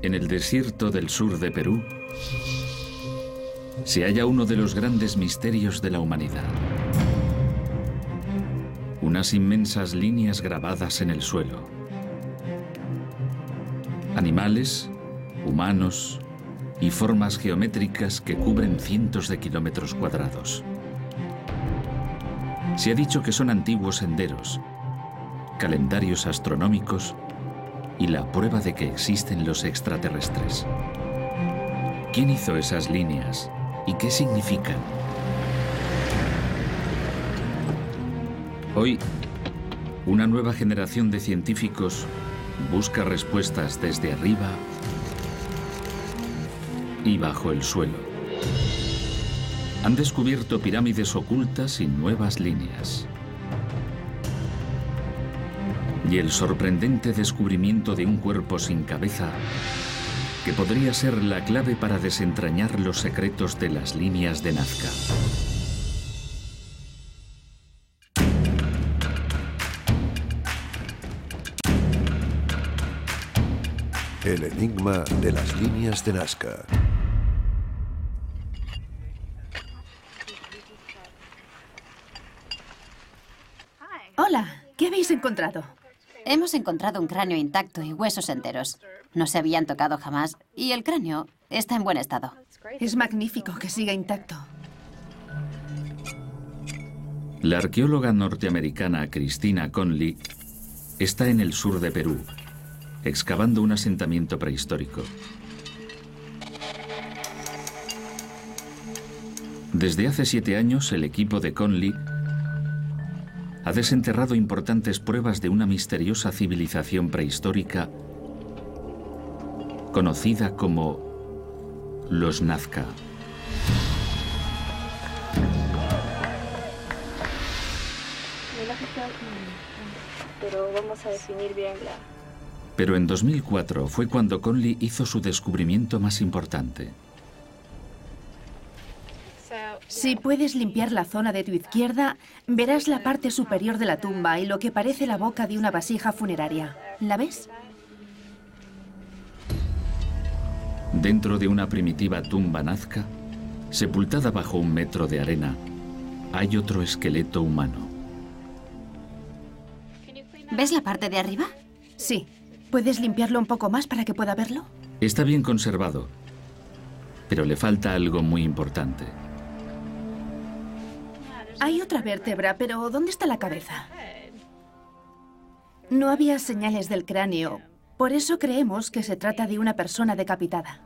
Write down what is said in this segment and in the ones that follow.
En el desierto del sur de Perú se halla uno de los grandes misterios de la humanidad. Unas inmensas líneas grabadas en el suelo. Animales, humanos y formas geométricas que cubren cientos de kilómetros cuadrados. Se ha dicho que son antiguos senderos, calendarios astronómicos y la prueba de que existen los extraterrestres. ¿Quién hizo esas líneas y qué significan? Hoy, una nueva generación de científicos busca respuestas desde arriba y bajo el suelo. Han descubierto pirámides ocultas y nuevas líneas. Y el sorprendente descubrimiento de un cuerpo sin cabeza que podría ser la clave para desentrañar los secretos de las líneas de Nazca. El enigma de las líneas de Nazca. Hola, ¿qué habéis encontrado? Hemos encontrado un cráneo intacto y huesos enteros. No se habían tocado jamás y el cráneo está en buen estado. Es magnífico que siga intacto. La arqueóloga norteamericana Christina Conley está en el sur de Perú, excavando un asentamiento prehistórico. Desde hace 7 años, el equipo de Conley ha desenterrado importantes pruebas de una misteriosa civilización prehistórica conocida como los Nazca. Pero vamos a definir bien la... Pero en 2004 fue cuando Conley hizo su descubrimiento más importante. Si puedes limpiar la zona de tu izquierda, verás la parte superior de la tumba y lo que parece la boca de una vasija funeraria. ¿La ves? Dentro de una primitiva tumba nazca, sepultada bajo 1 metro de arena, hay otro esqueleto humano. ¿Ves la parte de arriba? Sí. ¿Puedes limpiarlo un poco más para que pueda verlo? Está bien conservado, pero le falta algo muy importante. Hay otra vértebra, pero ¿dónde está la cabeza? No había señales del cráneo, por eso creemos que se trata de una persona decapitada.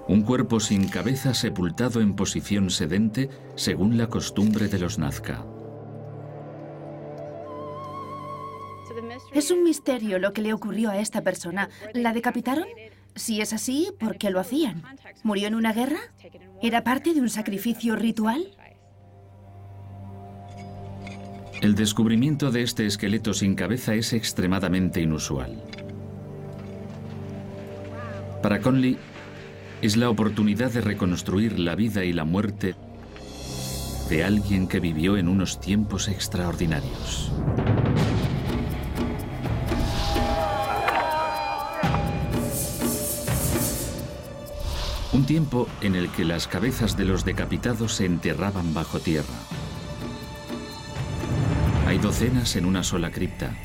Un cuerpo sin cabeza sepultado en posición sedente, según la costumbre de los Nazca. Es un misterio lo que le ocurrió a esta persona. ¿La decapitaron? Si es así, ¿por qué lo hacían? ¿Murió en una guerra? ¿Era parte de un sacrificio ritual? El descubrimiento de este esqueleto sin cabeza es extremadamente inusual. Para Conley, es la oportunidad de reconstruir la vida y la muerte de alguien que vivió en unos tiempos extraordinarios. Un tiempo en el que las cabezas de los decapitados se enterraban bajo tierra. Hay docenas en una sola cripta.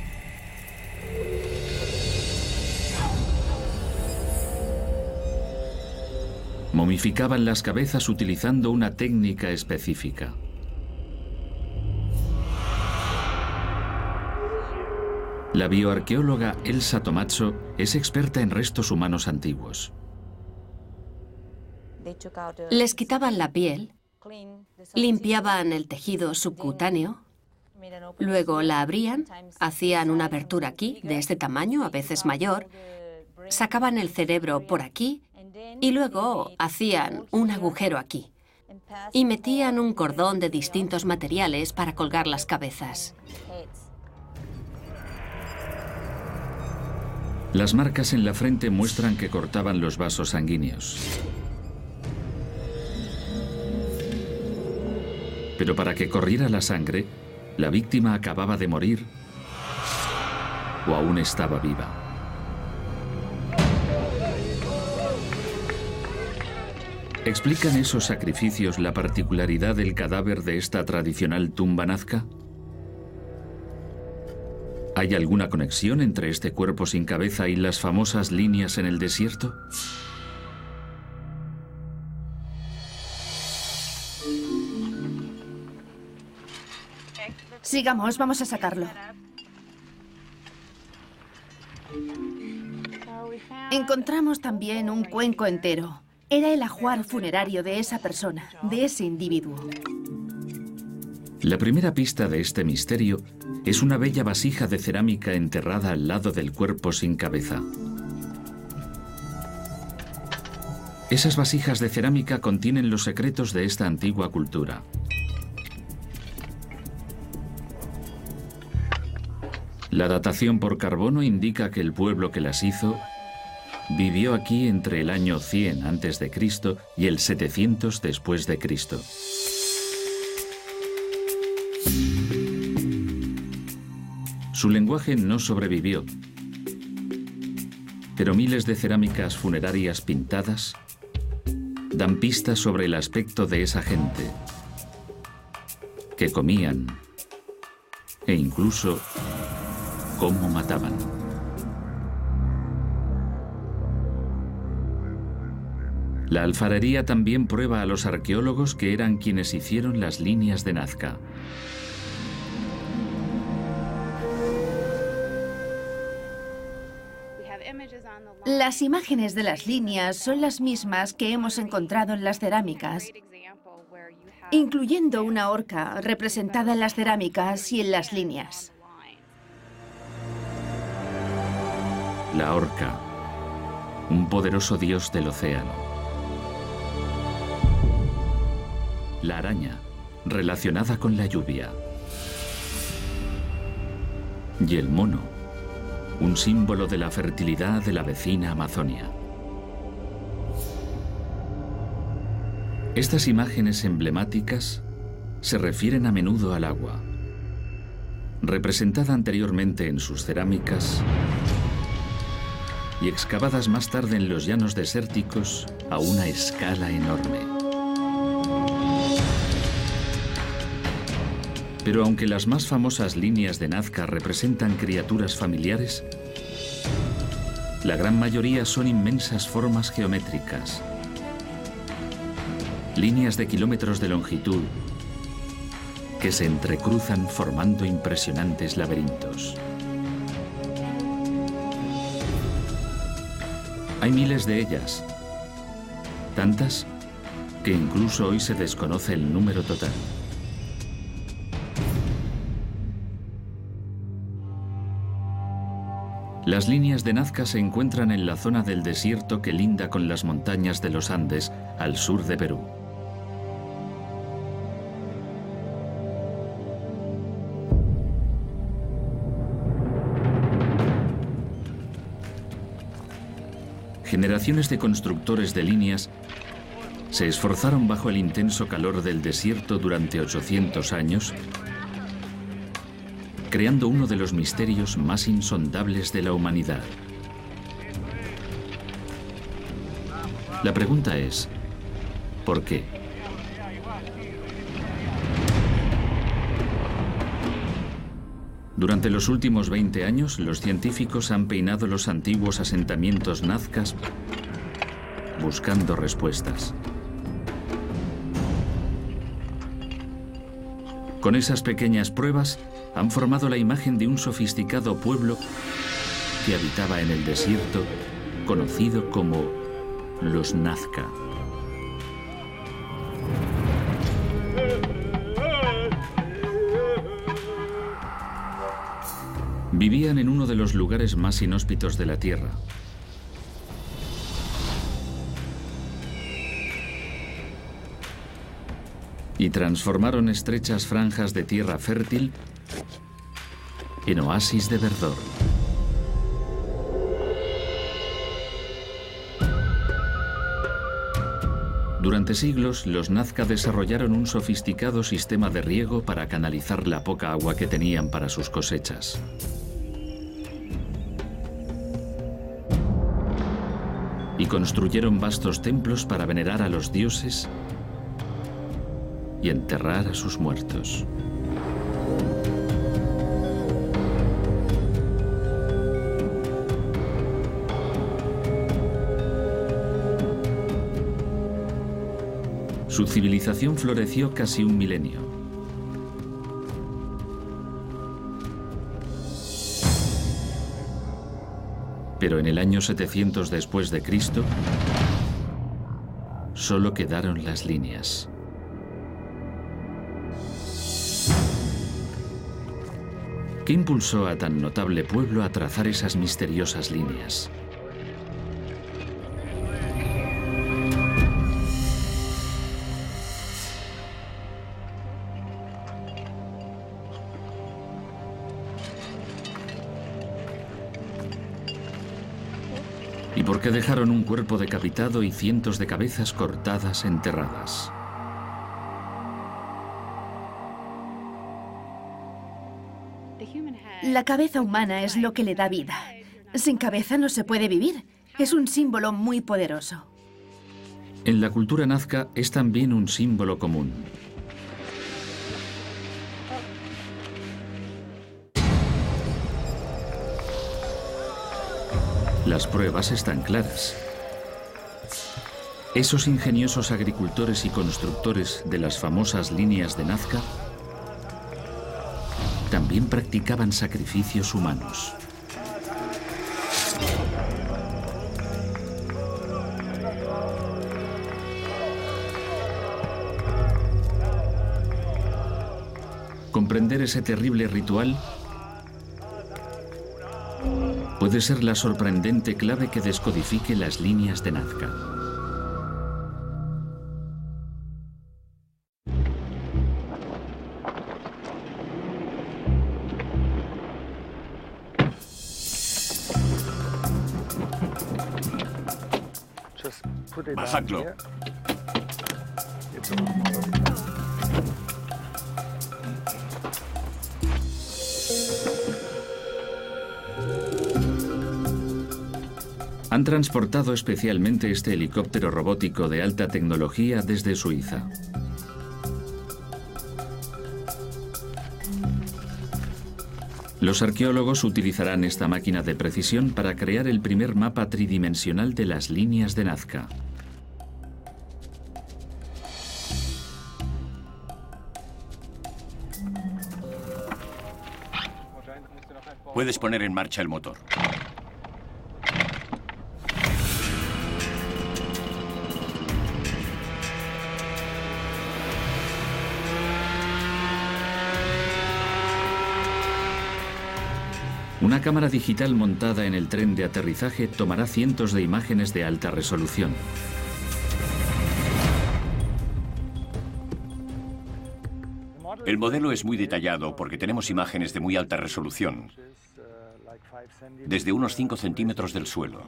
Momificaban las cabezas utilizando una técnica específica. La bioarqueóloga Elsa Tomazzo es experta en restos humanos antiguos. Les quitaban la piel, limpiaban el tejido subcutáneo, luego la abrían, hacían una abertura aquí, de este tamaño, a veces mayor, sacaban el cerebro por aquí y luego hacían un agujero aquí y metían un cordón de distintos materiales para colgar las cabezas. Las marcas en la frente muestran que cortaban los vasos sanguíneos. Pero para que corriera la sangre, la víctima acababa de morir o aún estaba viva. ¿Explican esos sacrificios la particularidad del cadáver de esta tradicional tumba nazca? ¿Hay alguna conexión entre este cuerpo sin cabeza y las famosas líneas en el desierto? Sigamos, vamos a sacarlo. Encontramos también un cuenco entero. Era el ajuar funerario de esa persona, de ese individuo. La primera pista de este misterio es una bella vasija de cerámica enterrada al lado del cuerpo sin cabeza. Esas vasijas de cerámica contienen los secretos de esta antigua cultura. La datación por carbono indica que el pueblo que las hizo vivió aquí entre el año 100 a.C. y el 700 después de Cristo. Su lenguaje no sobrevivió, pero miles de cerámicas funerarias pintadas dan pistas sobre el aspecto de esa gente, que comían e incluso cómo mataban. La alfarería también prueba a los arqueólogos que eran quienes hicieron las líneas de Nazca. Las imágenes de las líneas son las mismas que hemos encontrado en las cerámicas, incluyendo una orca representada en las cerámicas y en las líneas. La orca, un poderoso dios del océano. La araña, relacionada con la lluvia. Y el mono, un símbolo de la fertilidad de la vecina Amazonia. Estas imágenes emblemáticas se refieren a menudo al agua, representada anteriormente en sus cerámicas y excavadas más tarde en los llanos desérticos a una escala enorme. Pero aunque las más famosas líneas de Nazca representan criaturas familiares, la gran mayoría son inmensas formas geométricas, líneas de kilómetros de longitud que se entrecruzan formando impresionantes laberintos. Hay miles de ellas, tantas que incluso hoy se desconoce el número total. Las líneas de Nazca se encuentran en la zona del desierto que linda con las montañas de los Andes al sur de Perú. Generaciones de constructores de líneas se esforzaron bajo el intenso calor del desierto durante 800 años, creando uno de los misterios más insondables de la humanidad. La pregunta es, ¿por qué? Durante los últimos 20 años, los científicos han peinado los antiguos asentamientos nazcas buscando respuestas. Con esas pequeñas pruebas, han formado la imagen de un sofisticado pueblo que habitaba en el desierto, conocido como los Nazca. Vivían en uno de los lugares más inhóspitos de la Tierra. Y transformaron estrechas franjas de tierra fértil en oasis de verdor. Durante siglos, los Nazca desarrollaron un sofisticado sistema de riego para canalizar la poca agua que tenían para sus cosechas. y construyeron vastos templos para venerar a los dioses y enterrar a sus muertos. Su civilización floreció casi un milenio. Pero en el año 700 después de Cristo, solo quedaron las líneas. ¿Qué impulsó a tan notable pueblo a trazar esas misteriosas líneas? ¿Y por qué dejaron un cuerpo decapitado y cientos de cabezas cortadas enterradas? La cabeza humana es lo que le da vida. Sin cabeza no se puede vivir. Es un símbolo muy poderoso. En la cultura nazca es también un símbolo común. Las pruebas están claras. Esos ingeniosos agricultores y constructores de las famosas líneas de Nazca también practicaban sacrificios humanos. Comprender ese terrible ritual puede ser la sorprendente clave que descodifique las líneas de Nazca. Bajadlo. Han transportado especialmente este helicóptero robótico de alta tecnología desde Suiza. Los arqueólogos utilizarán esta máquina de precisión para crear el primer mapa tridimensional de las líneas de Nazca. Puedes poner en marcha el motor. Una cámara digital montada en el tren de aterrizaje tomará cientos de imágenes de alta resolución. El modelo es muy detallado porque tenemos imágenes de muy alta resolución, desde unos 5 centímetros del suelo.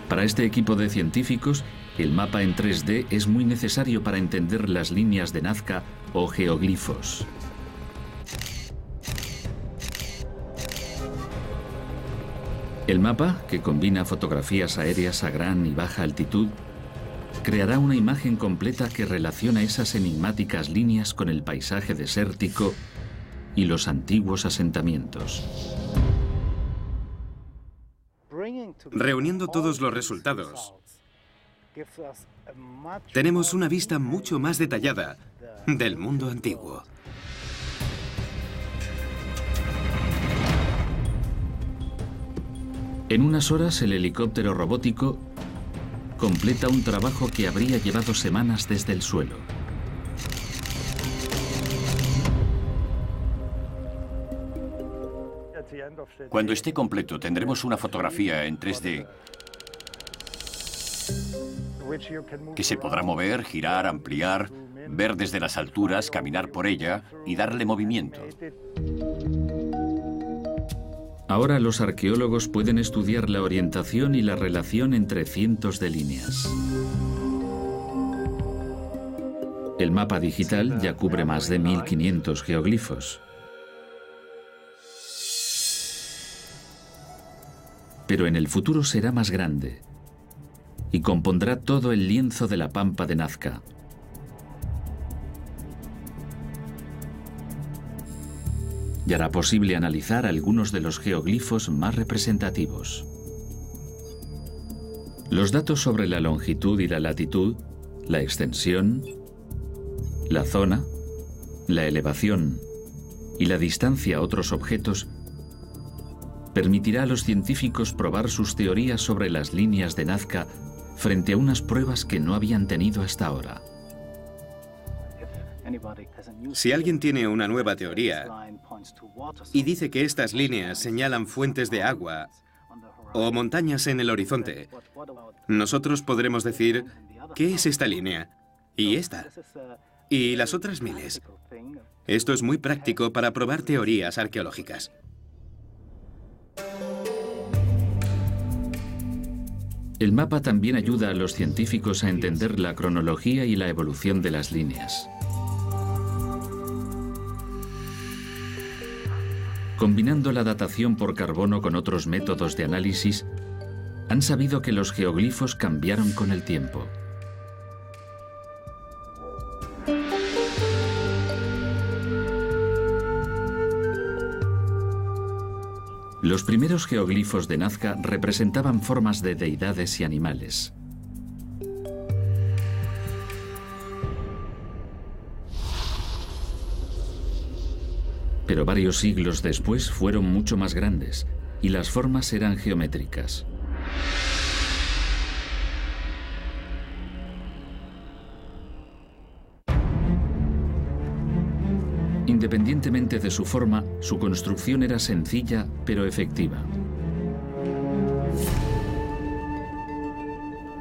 Para este equipo de científicos, el mapa en 3D es muy necesario para entender las líneas de Nazca o geoglifos. El mapa, que combina fotografías aéreas a gran y baja altitud, creará una imagen completa que relaciona esas enigmáticas líneas con el paisaje desértico y los antiguos asentamientos. Reuniendo todos los resultados, tenemos una vista mucho más detallada del mundo antiguo. En unas horas, el helicóptero robótico completa un trabajo que habría llevado semanas desde el suelo. Cuando esté completo, tendremos una fotografía en 3D que se podrá mover, girar, ampliar, ver desde las alturas, caminar por ella y darle movimiento. Ahora los arqueólogos pueden estudiar la orientación y la relación entre cientos de líneas. El mapa digital ya cubre más de 1500 geoglifos. pero en el futuro será más grande y compondrá todo el lienzo de la pampa de Nazca. Y hará posible analizar algunos de los geoglifos más representativos. Los datos sobre la longitud y la latitud, la extensión, la zona, la elevación y la distancia a otros objetos permitirá a los científicos probar sus teorías sobre las líneas de Nazca frente a unas pruebas que no habían tenido hasta ahora. Si alguien tiene una nueva teoría y dice que estas líneas señalan fuentes de agua o montañas en el horizonte, nosotros podremos decir, ¿qué es esta línea? Y esta. Y las otras miles. Esto es muy práctico para probar teorías arqueológicas. El mapa también ayuda a los científicos a entender la cronología y la evolución de las líneas. Combinando la datación por carbono con otros métodos de análisis, han sabido que los geoglifos cambiaron con el tiempo. Los primeros geoglifos de Nazca representaban formas de deidades y animales. Pero varios siglos después fueron mucho más grandes y las formas eran geométricas. Independientemente de su forma, su construcción era sencilla pero efectiva.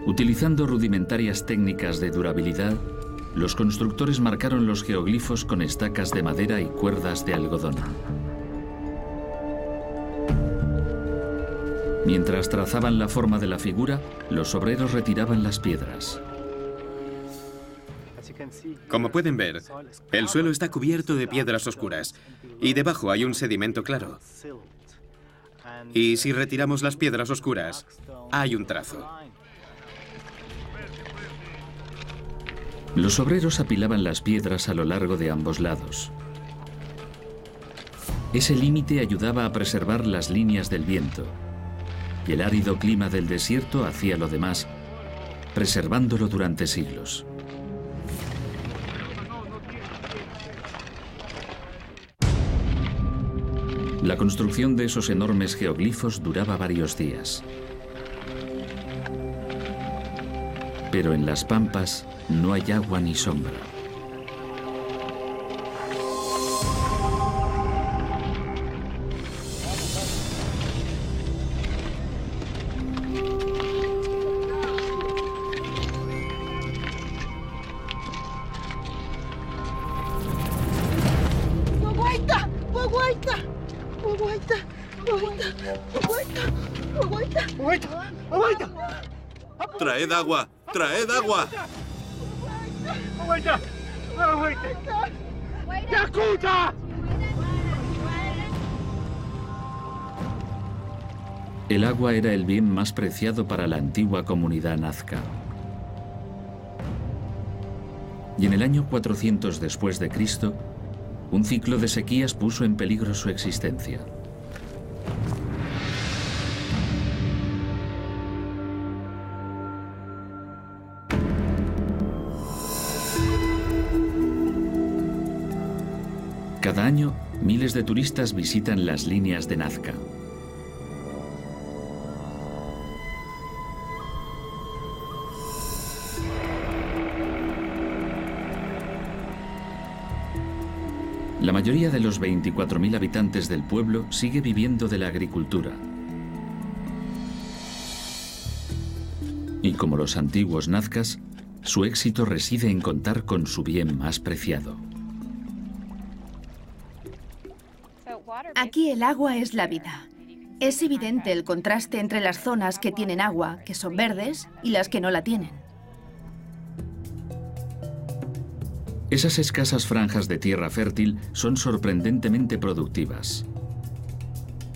Utilizando rudimentarias técnicas de durabilidad, los constructores marcaron los geoglifos con estacas de madera y cuerdas de algodón. Mientras trazaban la forma de la figura, los obreros retiraban las piedras. Como pueden ver, el suelo está cubierto de piedras oscuras y debajo hay un sedimento claro. Y si retiramos las piedras oscuras, hay un trazo. Los obreros apilaban las piedras a lo largo de ambos lados. Ese límite ayudaba a preservar las líneas del viento, y el árido clima del desierto hacía lo demás, preservándolo durante siglos. La construcción de esos enormes geoglifos duraba varios días. Pero en las pampas no hay agua ni sombra. ¡Traed agua! ¡Traed agua! El agua era el bien más preciado para la antigua comunidad nazca. Y en el año 400 después de Cristo, un ciclo de sequías puso en peligro su existencia. Cada año, miles de turistas visitan las líneas de Nazca. La mayoría de los 24.000 habitantes del pueblo sigue viviendo de la agricultura. Y como los antiguos nazcas, su éxito reside en contar con su bien más preciado. Aquí el agua es la vida. Es evidente el contraste entre las zonas que tienen agua, que son verdes, y las que no la tienen. Esas escasas franjas de tierra fértil son sorprendentemente productivas.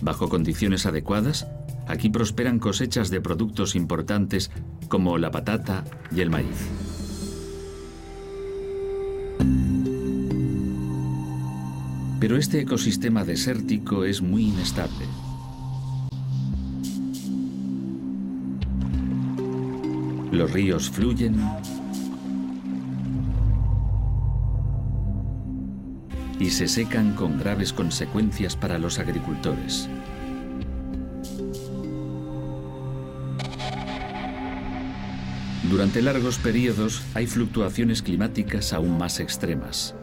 Bajo condiciones adecuadas, Aquí prosperan cosechas de productos importantes como la patata y el maíz. Pero este ecosistema desértico es muy inestable. Los ríos fluyen y se secan con graves consecuencias para los agricultores. Durante largos periodos hay fluctuaciones climáticas aún más extremas.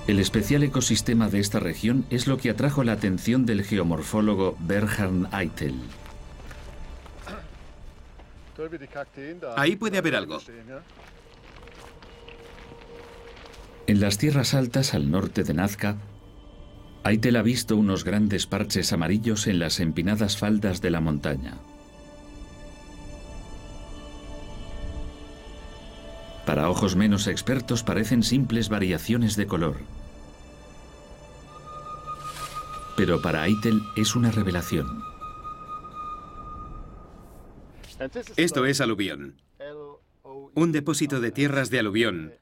El especial ecosistema de esta región es lo que atrajo la atención del geomorfólogo Bernhard Eitel. Ahí puede haber algo. En las tierras altas al norte de Nazca, Eitel ha visto unos grandes parches amarillos en las empinadas faldas de la montaña. Para ojos menos expertos parecen simples variaciones de color. Pero para Eitel es una revelación. Esto es aluvión. Un depósito de tierras de aluvión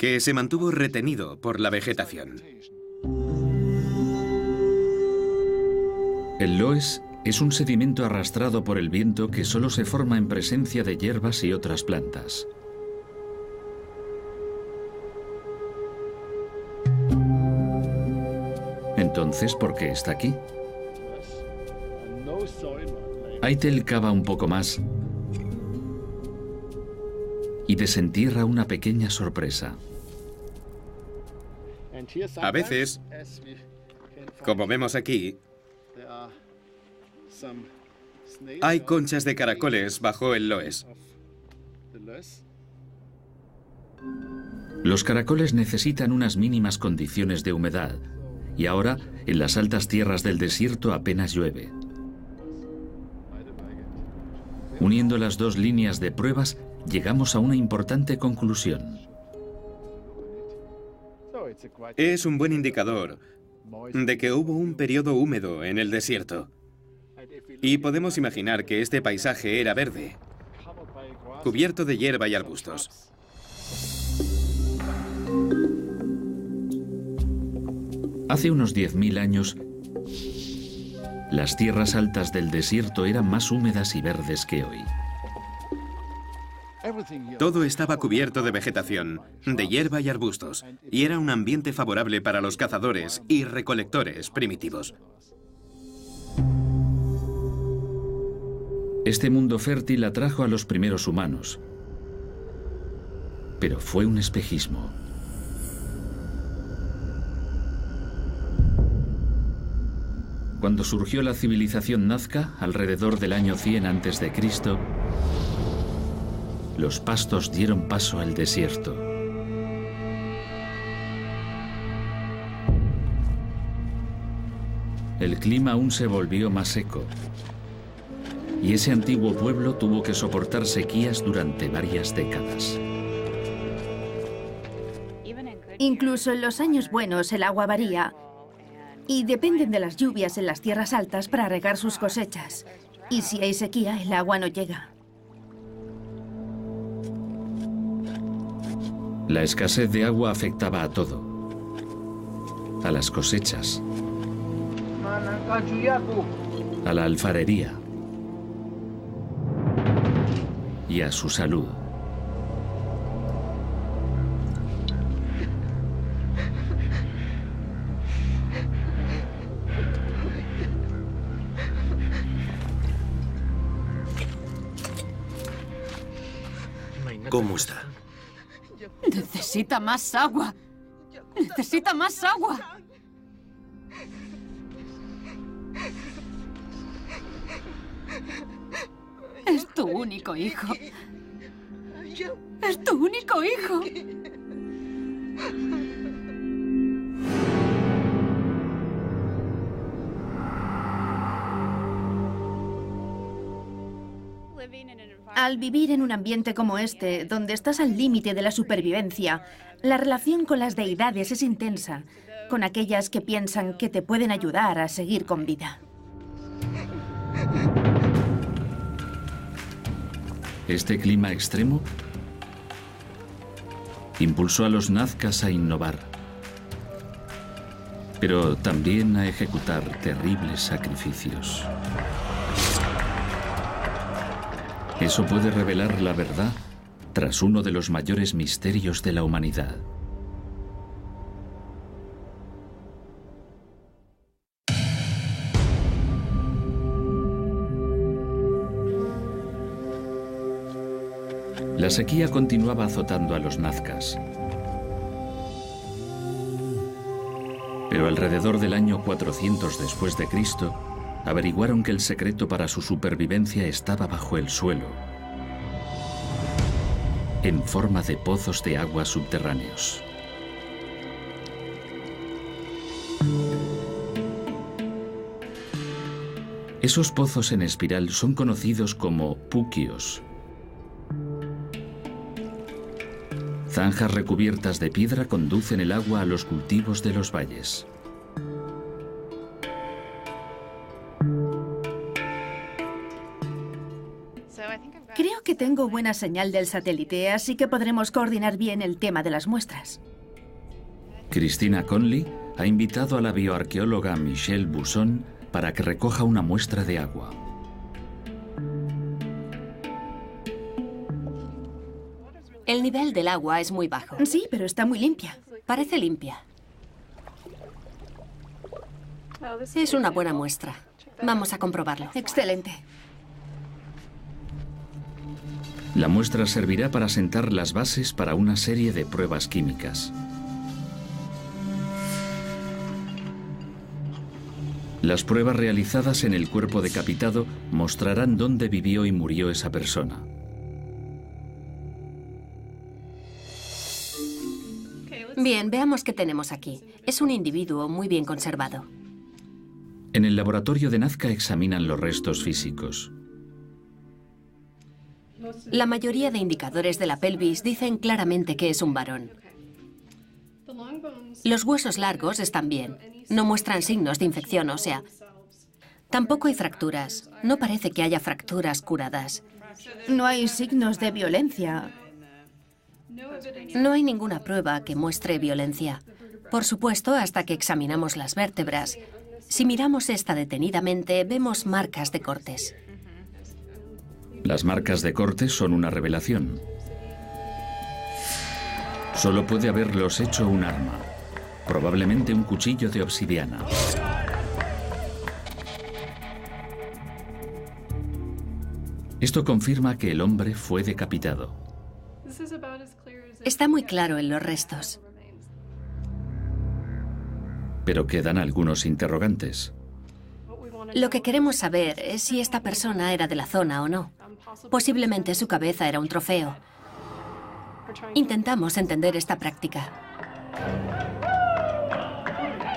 que se mantuvo retenido por la vegetación. El loess es un sedimento arrastrado por el viento que solo se forma en presencia de hierbas y otras plantas. Entonces, ¿por qué está aquí? Eitel cava un poco más y desentierra una pequeña sorpresa. A veces, como vemos aquí, hay conchas de caracoles bajo el loess. Los caracoles necesitan unas mínimas condiciones de humedad y ahora, en las altas tierras del desierto apenas llueve. Uniendo las dos líneas de pruebas, llegamos a una importante conclusión. Es un buen indicador de que hubo un periodo húmedo en el desierto. Y podemos imaginar que este paisaje era verde, cubierto de hierba y arbustos. Hace unos 10.000 años, las tierras altas del desierto eran más húmedas y verdes que hoy. Todo estaba cubierto de vegetación, de hierba y arbustos, y era un ambiente favorable para los cazadores y recolectores primitivos. Este mundo fértil atrajo a los primeros humanos, pero fue un espejismo. Cuando surgió la civilización nazca, alrededor del año 100 a.C., los pastos dieron paso al desierto. El clima aún se volvió más seco, y ese antiguo pueblo tuvo que soportar sequías durante varias décadas. Incluso en los años buenos el agua varía y dependen de las lluvias en las tierras altas para regar sus cosechas. Y si hay sequía, el agua no llega. La escasez de agua afectaba a todo, a las cosechas, a la alfarería y a su salud. ¿Cómo está? Necesita más agua. Necesita más agua. Es tu único hijo. Es tu único hijo. Al vivir en un ambiente como este, donde estás al límite de la supervivencia, la relación con las deidades es intensa, con aquellas que piensan que te pueden ayudar a seguir con vida. Este clima extremo impulsó a los nazcas a innovar, pero también a ejecutar terribles sacrificios. Eso puede revelar la verdad tras uno de los mayores misterios de la humanidad. La sequía continuaba azotando a los nazcas. Pero alrededor del año 400 después de Cristo, averiguaron que el secreto para su supervivencia estaba bajo el suelo, en forma de pozos de agua subterráneos. Esos pozos en espiral son conocidos como puquios. Zanjas recubiertas de piedra conducen el agua a los cultivos de los valles. Creo que tengo buena señal del satélite, así que podremos coordinar bien el tema de las muestras. Christina Conley ha invitado a la bioarqueóloga Michelle Busson para que recoja una muestra de agua. El nivel del agua es muy bajo. Sí, pero está muy limpia. Parece limpia. Es una buena muestra. Vamos a comprobarlo. Excelente. La muestra servirá para sentar las bases para una serie de pruebas químicas. Las pruebas realizadas en el cuerpo decapitado mostrarán dónde vivió y murió esa persona. Bien, veamos qué tenemos aquí. Es un individuo muy bien conservado. En el laboratorio de Nazca examinan los restos físicos. La mayoría de indicadores de la pelvis dicen claramente que es un varón. Los huesos largos están bien. No muestran signos de infección ósea. Tampoco hay fracturas. No parece que haya fracturas curadas. No hay signos de violencia. No hay ninguna prueba que muestre violencia. Por supuesto, hasta que examinamos las vértebras. Si miramos esta detenidamente, vemos marcas de cortes. Las marcas de cortes son una revelación. Solo puede haberlos hecho un arma, probablemente un cuchillo de obsidiana. Esto confirma que el hombre fue decapitado. Está muy claro en los restos. Pero quedan algunos interrogantes. Lo que queremos saber es si esta persona era de la zona o no. Posiblemente su cabeza era un trofeo. Intentamos entender esta práctica.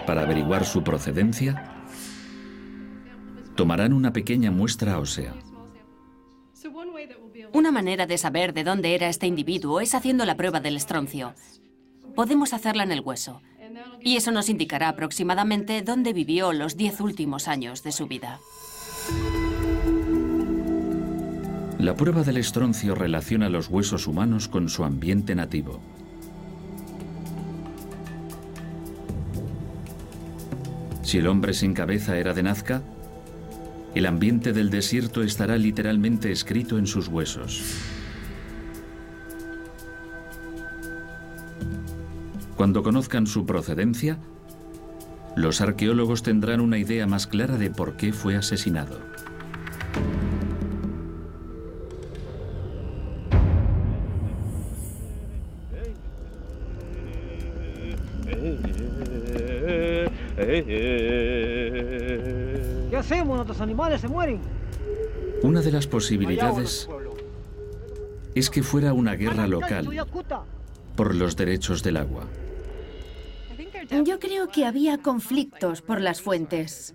Para averiguar su procedencia, tomarán una pequeña muestra ósea. Una manera de saber de dónde era este individuo es haciendo la prueba del estroncio. Podemos hacerla en el hueso. Y eso nos indicará aproximadamente dónde vivió los 10 últimos años de su vida. La prueba del estroncio relaciona los huesos humanos con su ambiente nativo. Si el hombre sin cabeza era de Nazca, el ambiente del desierto estará literalmente escrito en sus huesos. Cuando conozcan su procedencia, los arqueólogos tendrán una idea más clara de por qué fue asesinado. ¿Qué hacemos? Nuestros animales se mueren. Una de las posibilidades es que fuera una guerra local por los derechos del agua. Yo creo que había conflictos por las fuentes.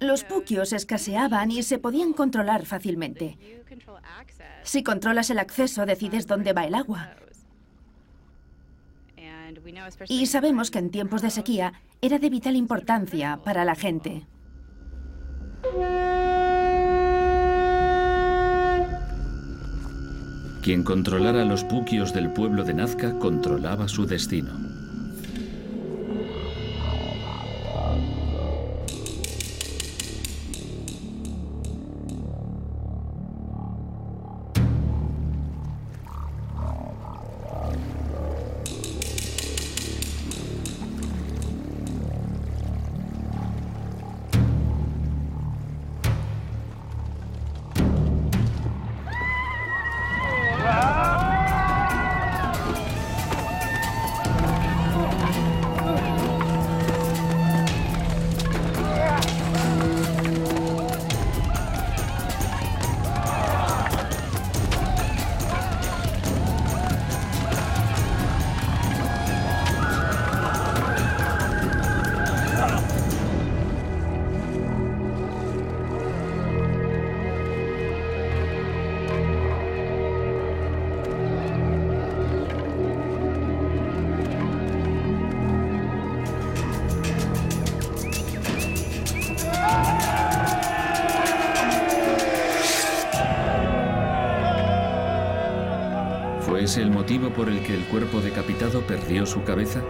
Los puquios escaseaban y se podían controlar fácilmente. Si controlas el acceso, decides dónde va el agua. Y sabemos que en tiempos de sequía era de vital importancia para la gente. Quien controlara los puquios del pueblo de Nazca controlaba su destino. ¿Fue ese el motivo por el que el cuerpo decapitado perdió su cabeza?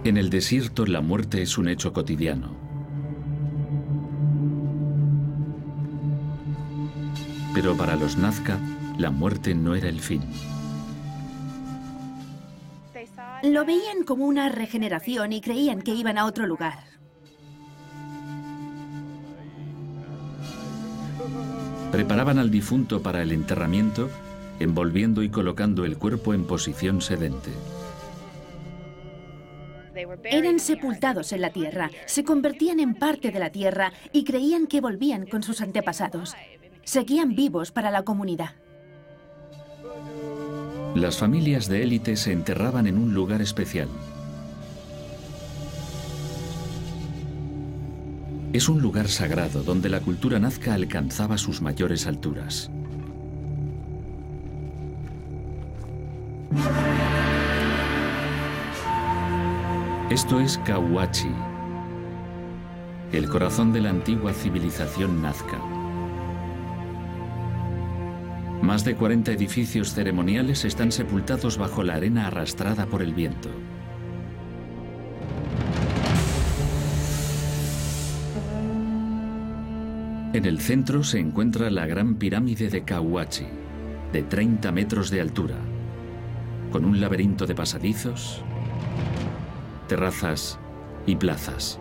En el desierto, la muerte es un hecho cotidiano. Pero para los Nazca, la muerte no era el fin. Lo veían como una regeneración y creían que iban a otro lugar. Preparaban al difunto para el enterramiento, envolviendo y colocando el cuerpo en posición sedente. Eran sepultados en la tierra, se convertían en parte de la tierra y creían que volvían con sus antepasados. Seguían vivos para la comunidad. Las familias de élite se enterraban en un lugar especial. Es un lugar sagrado donde la cultura nazca alcanzaba sus mayores alturas. Esto es Cahuachi, el corazón de la antigua civilización nazca. Más de 40 edificios ceremoniales están sepultados bajo la arena arrastrada por el viento. En el centro se encuentra la gran pirámide de Cahuachi, de 30 metros de altura, con un laberinto de pasadizos, terrazas y plazas.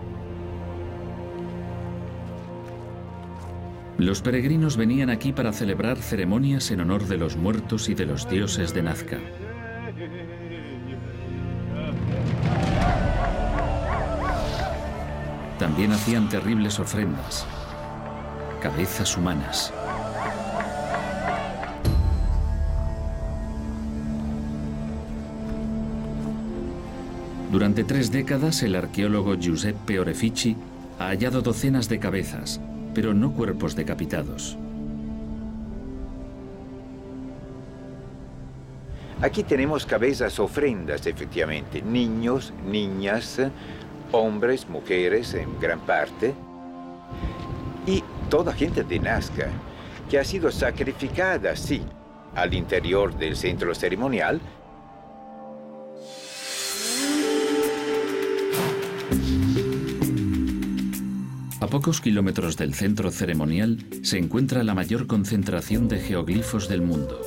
Los peregrinos venían aquí para celebrar ceremonias en honor de los muertos y de los dioses de Nazca. También hacían terribles ofrendas, cabezas humanas. Durante 3 décadas, el arqueólogo Giuseppe Orefici ha hallado docenas de cabezas, pero no cuerpos decapitados. Aquí tenemos cabezas ofrendas, efectivamente, niños, niñas, hombres, mujeres en gran parte, y toda gente de Nazca que ha sido sacrificada, sí, al interior del centro ceremonial. A pocos kilómetros del centro ceremonial se encuentra la mayor concentración de geoglifos del mundo.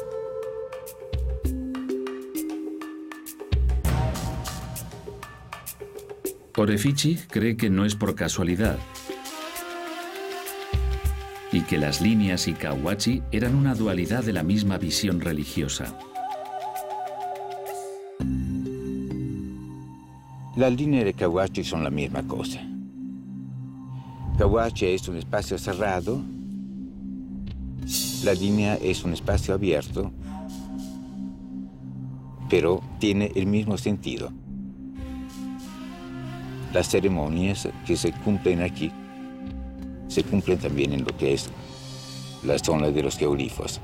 Orefici cree que no es por casualidad y que las líneas y Cahuachi eran una dualidad de la misma visión religiosa. Las líneas de Cahuachi son la misma cosa. Cahuachi es un espacio cerrado, la línea es un espacio abierto, pero tiene el mismo sentido. Las ceremonias que se cumplen aquí se cumplen también en lo que es la zona de los geoglifos.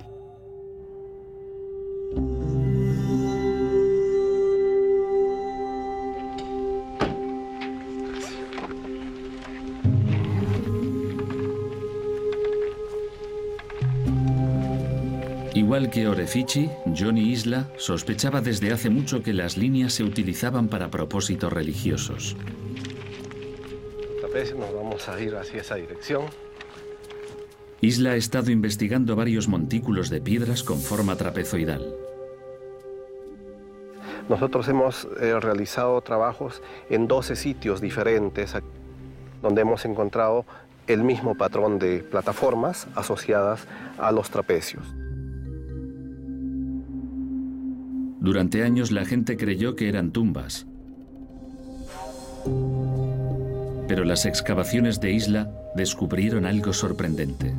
Igual que Orefici, Johnny Isla sospechaba desde hace mucho que las líneas se utilizaban para propósitos religiosos. Esta vez nos vamos a ir hacia esa dirección. Isla ha estado investigando varios montículos de piedras con forma trapezoidal. Nosotros hemos realizado trabajos en 12 sitios diferentes donde hemos encontrado el mismo patrón de plataformas asociadas a los trapecios. Durante años la gente creyó que eran tumbas. Pero las excavaciones de Isla descubrieron algo sorprendente.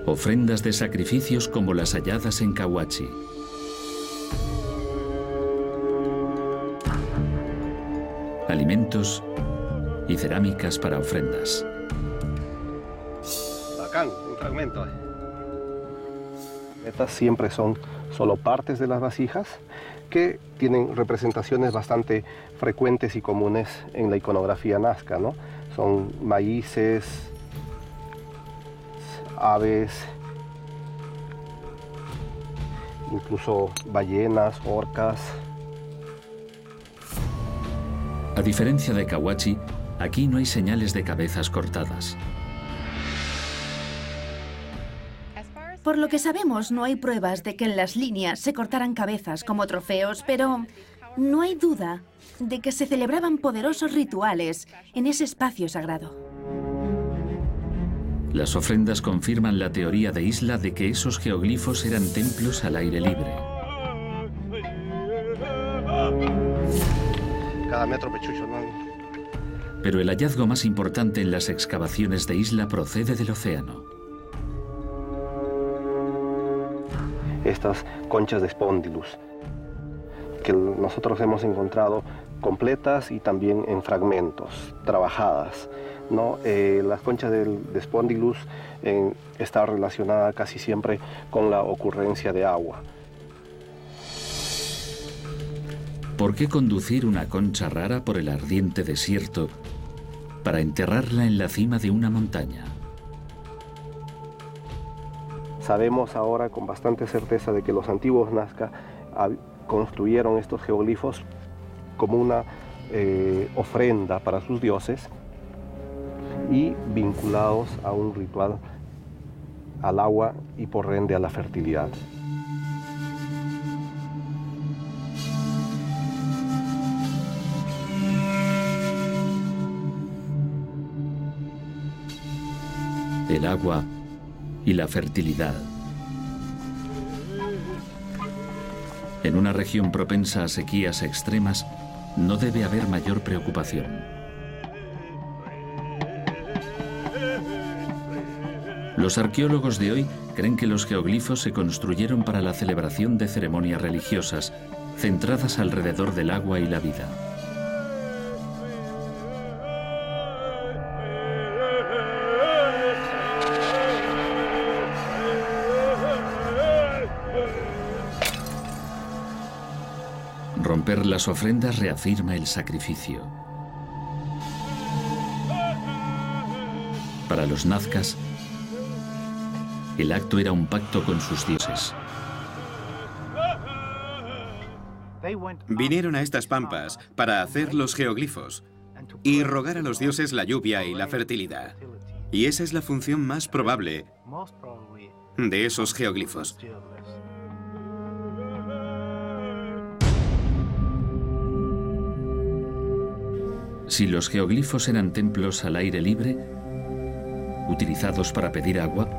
Ofrendas de sacrificios como las halladas en Cahuachi. Alimentos y cerámicas para ofrendas. Bacán, un fragmento. Estas siempre son solo partes de las vasijas que tienen representaciones bastante frecuentes y comunes en la iconografía nazca, ¿no? Son maíces, aves, incluso ballenas, orcas. A diferencia de Cahuachi, aquí no hay señales de cabezas cortadas. Por lo que sabemos, no hay pruebas de que en las líneas se cortaran cabezas como trofeos, pero no hay duda de que se celebraban poderosos rituales en ese espacio sagrado. Las ofrendas confirman la teoría de Isla de que esos geoglifos eran templos al aire libre. Cada metro pechucho, ¿no? Pero el hallazgo más importante en las excavaciones de Isla procede del océano. Estas conchas de Spondylus, que nosotros hemos encontrado completas y también en fragmentos, trabajadas, ¿no? Las conchas de Spondylus está relacionada casi siempre con la ocurrencia de agua. ¿Por qué conducir una concha rara por el ardiente desierto para enterrarla en la cima de una montaña? Sabemos ahora con bastante certeza de que los antiguos Nazca construyeron estos geoglifos como una ofrenda para sus dioses y vinculados a un ritual al agua y por ende a la fertilidad. El agua y la fertilidad. En una región propensa a sequías extremas, no debe haber mayor preocupación. Los arqueólogos de hoy creen que los geoglifos se construyeron para la celebración de ceremonias religiosas, centradas alrededor del agua y la vida. Romper las ofrendas reafirma el sacrificio. Para los nazcas, el acto era un pacto con sus dioses. Vinieron a estas pampas para hacer los geoglifos y rogar a los dioses la lluvia y la fertilidad. Y esa es la función más probable de esos geoglifos. Si los geoglifos eran templos al aire libre, utilizados para pedir agua,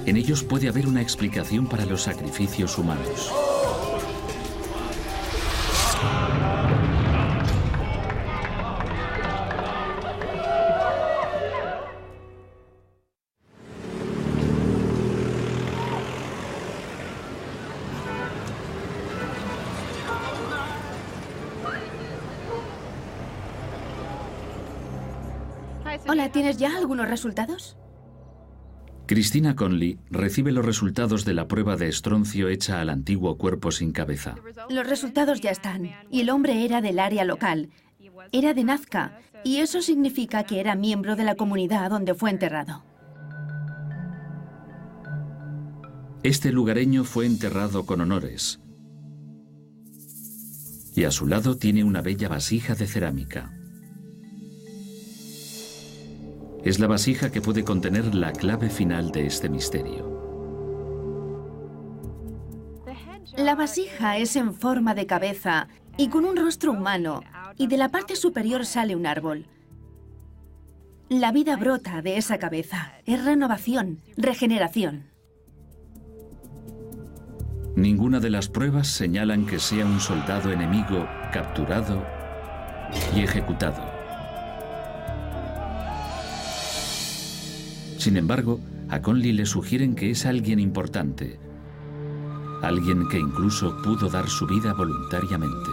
en ellos puede haber una explicación para los sacrificios humanos. Hola, ¿tienes ya algunos resultados? Christina Conley recibe los resultados de la prueba de estroncio hecha al antiguo cuerpo sin cabeza. Los resultados ya están. Y el hombre era del área local. Era de Nazca. Y eso significa que era miembro de la comunidad donde fue enterrado. Este lugareño fue enterrado con honores. Y a su lado tiene una bella vasija de cerámica. Es la vasija que puede contener la clave final de este misterio. La vasija es en forma de cabeza y con un rostro humano, y de la parte superior sale un árbol. La vida brota de esa cabeza. Es renovación, regeneración. Ninguna de las pruebas señalan que sea un soldado enemigo capturado y ejecutado. Sin embargo, a Conley le sugieren que es alguien importante, alguien que incluso pudo dar su vida voluntariamente.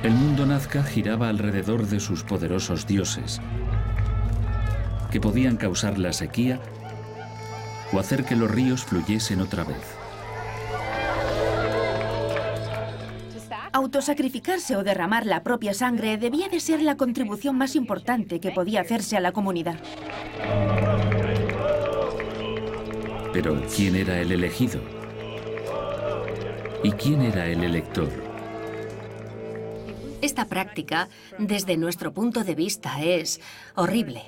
El mundo nazca giraba alrededor de sus poderosos dioses, que podían causar la sequía o hacer que los ríos fluyesen otra vez. Autosacrificarse o derramar la propia sangre debía de ser la contribución más importante que podía hacerse a la comunidad. Pero ¿quién era el elegido? ¿Y quién era el elector? Esta práctica, desde nuestro punto de vista, es horrible.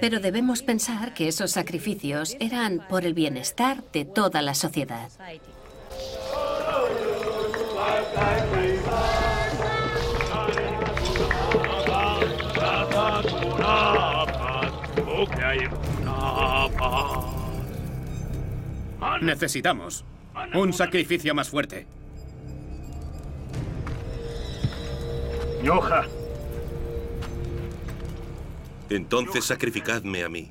Pero debemos pensar que esos sacrificios eran por el bienestar de toda la sociedad. Necesitamos un sacrificio más fuerte. Yoja. Entonces sacrificadme a mí.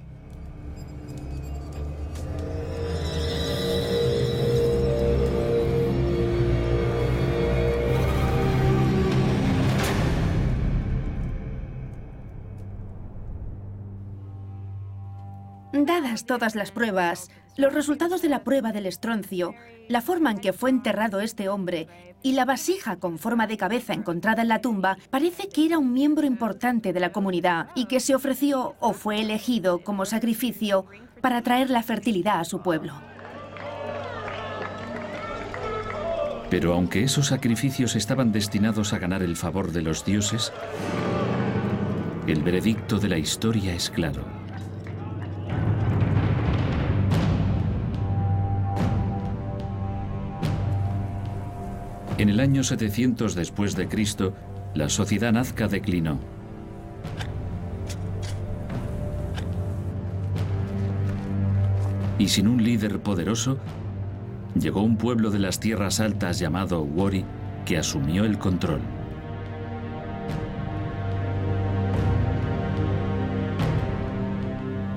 Dadas todas las pruebas, los resultados de la prueba del estroncio, la forma en que fue enterrado este hombre y la vasija con forma de cabeza encontrada en la tumba, parece que era un miembro importante de la comunidad y que se ofreció o fue elegido como sacrificio para traer la fertilidad a su pueblo. Pero aunque esos sacrificios estaban destinados a ganar el favor de los dioses, el veredicto de la historia es claro. En el año 700 después de Cristo, la sociedad nazca declinó. Y sin un líder poderoso, llegó un pueblo de las tierras altas llamado Wari, que asumió el control.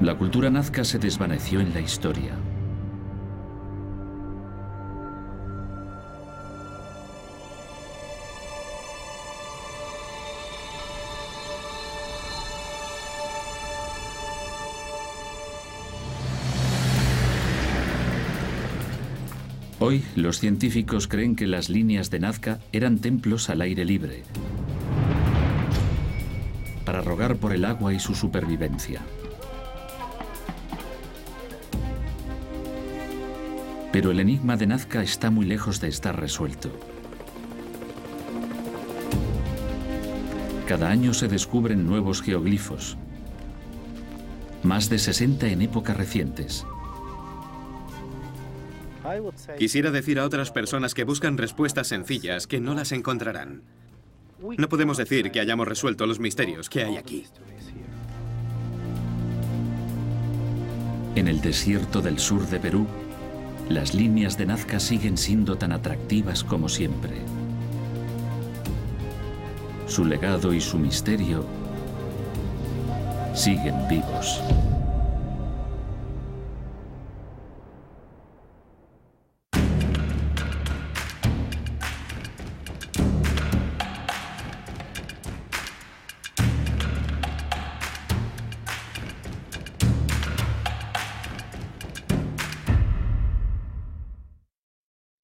La cultura nazca se desvaneció en la historia. Hoy, los científicos creen que las líneas de Nazca eran templos al aire libre, para rogar por el agua y su supervivencia. Pero el enigma de Nazca está muy lejos de estar resuelto. Cada año se descubren nuevos geoglifos, más de 60 en épocas recientes. Quisiera decir a otras personas que buscan respuestas sencillas que no las encontrarán. No podemos decir que hayamos resuelto los misterios que hay aquí. En el desierto del sur de Perú, las líneas de Nazca siguen siendo tan atractivas como siempre. Su legado y su misterio siguen vivos.